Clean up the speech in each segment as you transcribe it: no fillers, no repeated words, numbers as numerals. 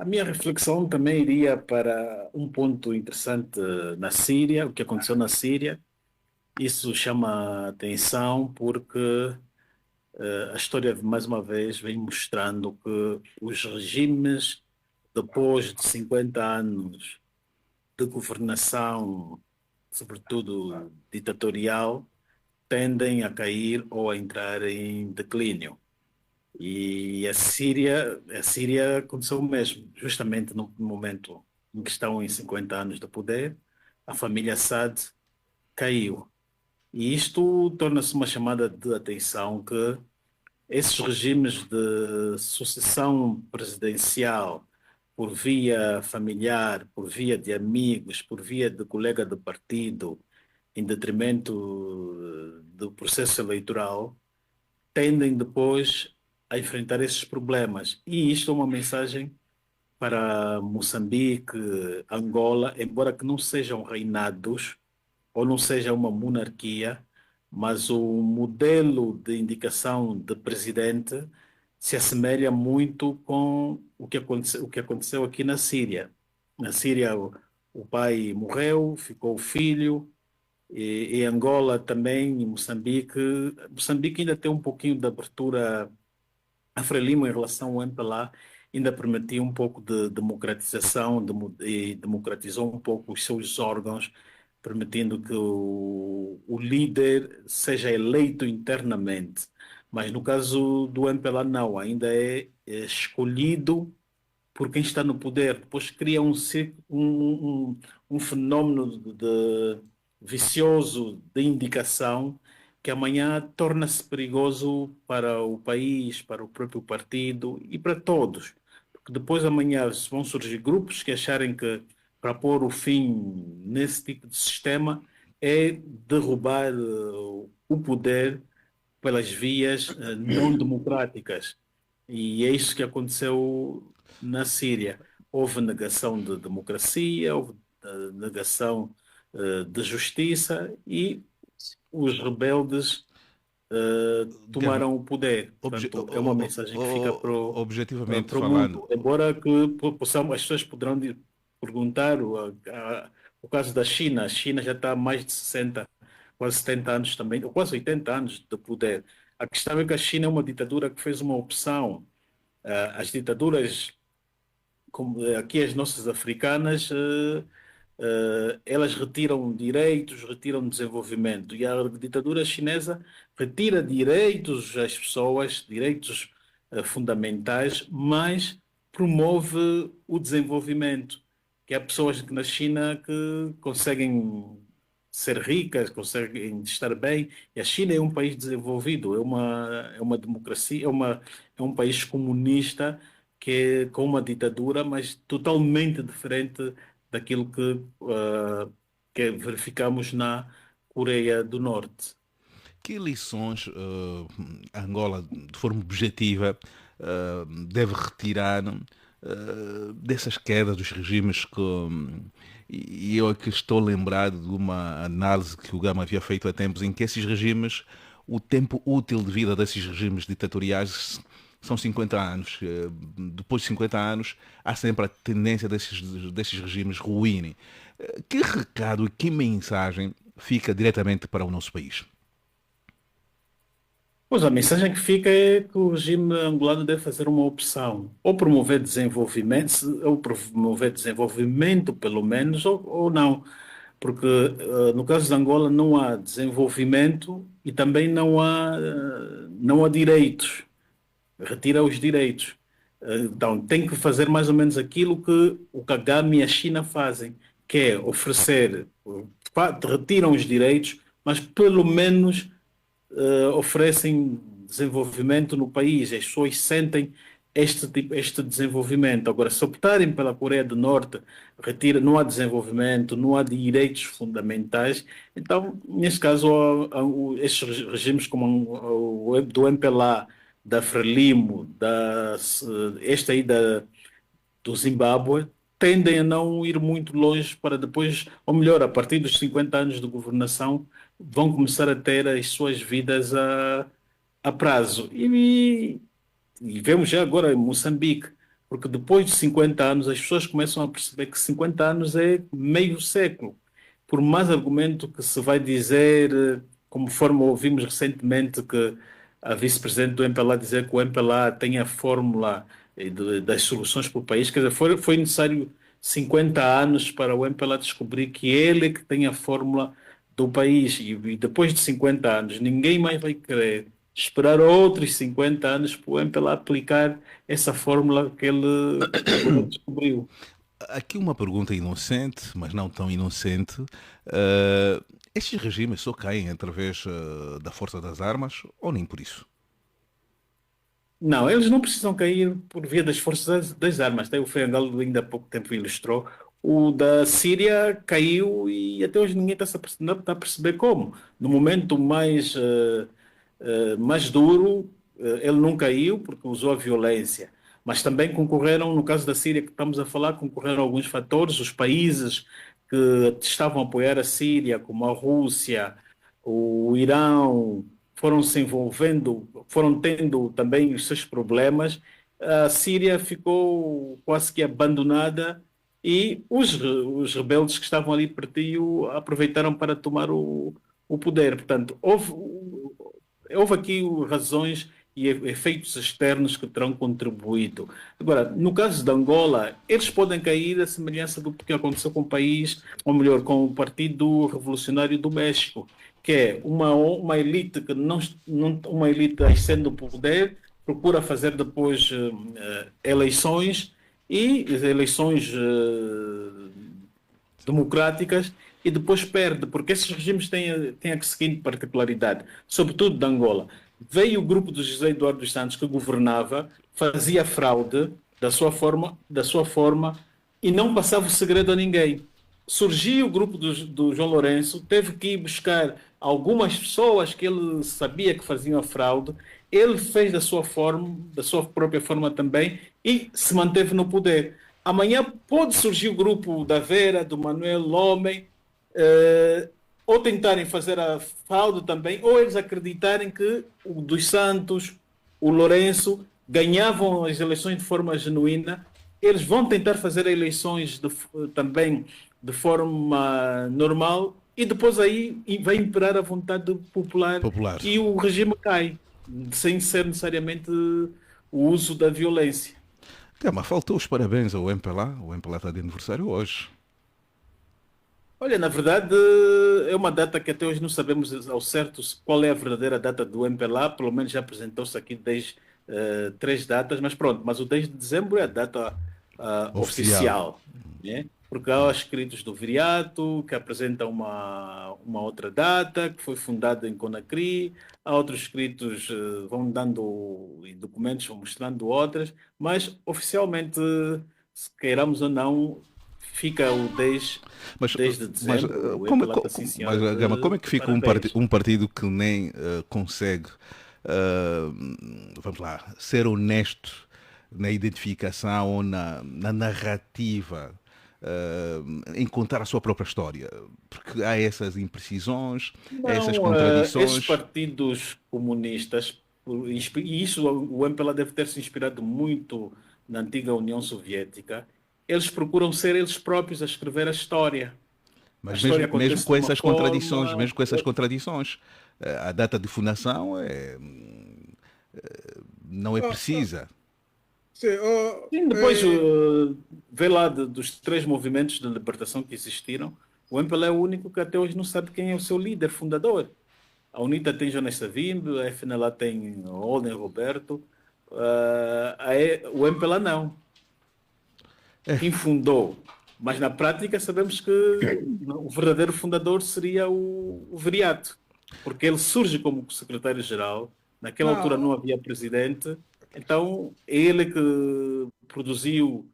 A minha reflexão também iria para um ponto interessante na Síria, o que aconteceu na Síria. Isso chama a atenção porque a história, mais uma vez, vem mostrando que os regimes, depois de 50 anos de governação, sobretudo ditatorial, tendem a cair ou a entrar em declínio. E a Síria aconteceu o mesmo, justamente no momento em que estão em 50 anos de poder, a família Assad caiu. E isto torna-se uma chamada de atenção que esses regimes de sucessão presidencial por via familiar, por via de amigos, por via de colega de partido, em detrimento do processo eleitoral, tendem depois a enfrentar esses problemas. E isto é uma mensagem para Moçambique, Angola, embora que não sejam reinados ou não seja uma monarquia, mas o modelo de indicação de presidente se assemelha muito com o que aconteceu aqui na Síria. Na Síria, o pai morreu, ficou o filho, e em Angola também, em Moçambique. Moçambique ainda tem um pouquinho de abertura a Frelimo, em relação ao MPLA, ainda permitia um pouco de democratização e democratizou um pouco os seus órgãos, permitindo que o líder seja eleito internamente. Mas no caso do MPLA, não, ainda é escolhido por quem está no poder. Depois cria um fenómeno vicioso de indicação que amanhã torna-se perigoso para o país, para o próprio partido e para todos. Porque depois amanhã vão surgir grupos que acharem que para pôr o fim nesse tipo de sistema é derrubar o poder pelas vias não democráticas. E é isso que aconteceu na Síria. Houve negação de democracia, houve negação de justiça e os rebeldes Guerra, tomaram o poder. Portanto, é uma mensagem que fica objetivamente para o falando, mundo. Embora que possamos, as pessoas poderão perguntar o caso da China. A China já está há mais de 60, quase 70 anos também, ou quase 80 anos de poder. A questão é que a China é uma ditadura que fez uma opção. As ditaduras, como aqui as nossas africanas, elas retiram direitos, retiram desenvolvimento. E a ditadura chinesa retira direitos às pessoas, direitos fundamentais, mas promove o desenvolvimento. Que há pessoas que na China que conseguem ser ricas, conseguem estar bem. E a China é um país desenvolvido, é uma democracia, é um país comunista que é com uma ditadura, mas totalmente diferente daquilo que verificamos na Coreia do Norte. que lições Angola, de forma objetiva, deve retirar dessas quedas dos regimes e eu aqui estou lembrado de uma análise que o Gama havia feito há tempos em que esses regimes, o tempo útil de vida desses regimes ditatoriais são 50 anos. Depois de 50 anos, há sempre a tendência desses regimes ruírem. Que recado e que mensagem fica diretamente para o nosso país? Pois a mensagem que fica é que o regime angolano deve fazer uma opção, ou promover desenvolvimento, ou promover desenvolvimento, pelo menos, ou não. Porque no caso de Angola não há desenvolvimento e também não há direitos. Retira os direitos. Então, tem que fazer mais ou menos aquilo que o Kagame e a China fazem, que é oferecer, retiram os direitos, mas pelo menos oferecem desenvolvimento no país. As pessoas sentem este desenvolvimento. Agora, se optarem pela Coreia do Norte, não há desenvolvimento, não há direitos fundamentais. Então, neste caso, estes regimes como o do MPLA, da Frelimo, este aí do Zimbábue, tendem a não ir muito longe para depois, ou melhor, a partir dos 50 anos de governação, vão começar a ter as suas vidas a prazo. E vemos já agora em Moçambique. porque depois de 50 anos as pessoas começam a perceber que 50 anos é meio século. Por mais argumento que se vai dizer, conforme ouvimos recentemente que a vice-presidente do MPLA dizer que o MPLA tem a fórmula das soluções para o país, quer dizer, foi necessário 50 anos para o MPLA descobrir que ele é que tem a fórmula do país e depois de 50 anos ninguém mais vai querer esperar outros 50 anos para o MPLA aplicar essa fórmula que ele agora descobriu. Aqui uma pergunta inocente, mas não tão inocente. Estes regimes só caem através da força das armas ou nem por isso? Não, eles não precisam cair por via das forças das armas. Até o Fernando ainda há pouco tempo ilustrou. O da Síria caiu e até hoje ninguém está a perceber como. No momento mais duro, ele não caiu porque usou a violência. Mas também concorreram, no caso da Síria que estamos a falar, concorreram alguns fatores. Os países que estavam a apoiar a Síria, como a Rússia, o Irão, foram se envolvendo, foram tendo também os seus problemas. A Síria ficou quase que abandonada e os rebeldes que estavam ali pertinho aproveitaram para tomar o poder. Portanto, houve aqui razões e efeitos externos que terão contribuído. Agora, no caso de Angola, eles podem cair à semelhança do que aconteceu com o país, ou melhor, com o Partido Revolucionário do México, que é uma elite que uma elite ascende o poder, procura fazer depois eleições e as eleições democráticas e depois perde, porque esses regimes têm a seguinte particularidade, sobretudo de Angola. Veio o grupo do José Eduardo dos Santos que governava, fazia fraude da sua forma e não passava o segredo a ninguém. Surgiu o grupo do João Lourenço, teve que ir buscar algumas pessoas que ele sabia que faziam a fraude, ele fez da sua forma, da sua própria forma também e se manteve no poder. Amanhã pode surgir o grupo da Vera, do Manuel Lomé, ou tentarem fazer a fraude também, ou eles acreditarem que o dos Santos, o Lourenço, ganhavam as eleições de forma genuína, eles vão tentar fazer eleições também de forma normal e depois aí vai imperar a vontade popular Popular. e o regime cai, sem ser necessariamente o uso da violência. Mas faltou os parabéns ao MPLA. O MPLA está de aniversário hoje. Olha, na verdade, é uma data que até hoje não sabemos ao certo qual é a verdadeira data do MPLA, pelo menos já apresentou-se aqui três datas, mas pronto, mas o 10 de dezembro é a data Oficial. oficial, né? Porque há escritos do Viriato, que apresentam uma outra data, que foi fundada em Conakry, há outros escritos vão dando e documentos vão mostrando outras, mas oficialmente, se queiramos ou não, fica o 10 Mas, desde mas, dezembro, o como, MPLA está sim, senhora, mas Gama, como é que de fica parabéns. um partido que nem consegue, vamos lá, ser honesto na identificação ou na narrativa, encontrar a sua própria história? Porque há essas imprecisões, essas Não, esses contradições. partidos comunistas, e isso o MPLA deve ter se inspirado muito na antiga União Soviética, eles procuram ser eles próprios a escrever a história. A Mas história mesmo acontece de com uma essas contradições, forma. mesmo com essas contradições, a data de fundação não é Ah, ah, precisa. sim, Sim, depois vê lá dos três movimentos de libertação que existiram, o MPLA é o único que até hoje não sabe quem é o seu líder fundador. A UNITA tem Jonas Savimbi, a FNLA tem Olden Roberto, o MPLA não. Quem fundou? Mas na prática sabemos que o verdadeiro fundador seria o Viriato, porque ele surge como secretário-geral, naquela altura não não, havia presidente, então é ele que produziu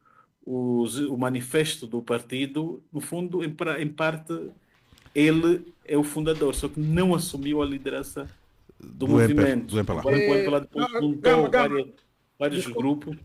o manifesto do partido, no fundo, em parte, ele é o fundador, só que não assumiu a liderança do Do movimento. MPLA. Embora que o MPLA depois Gama, juntou Gama, vários desculpa, grupos.